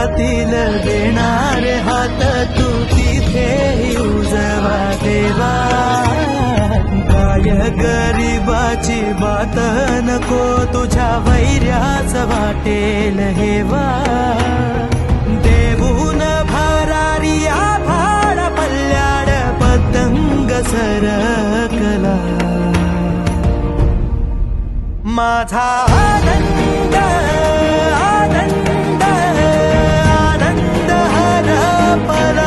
हातील देणारे हात तू तिथे उजवा देवा काय गरीबाची बात नको तुझ्या वैर्याच वाटेल हेवा देऊन भरारी आभाळ पल्ल्याड पतंग सरकला माझा आनंद आनंद आनंद हरपला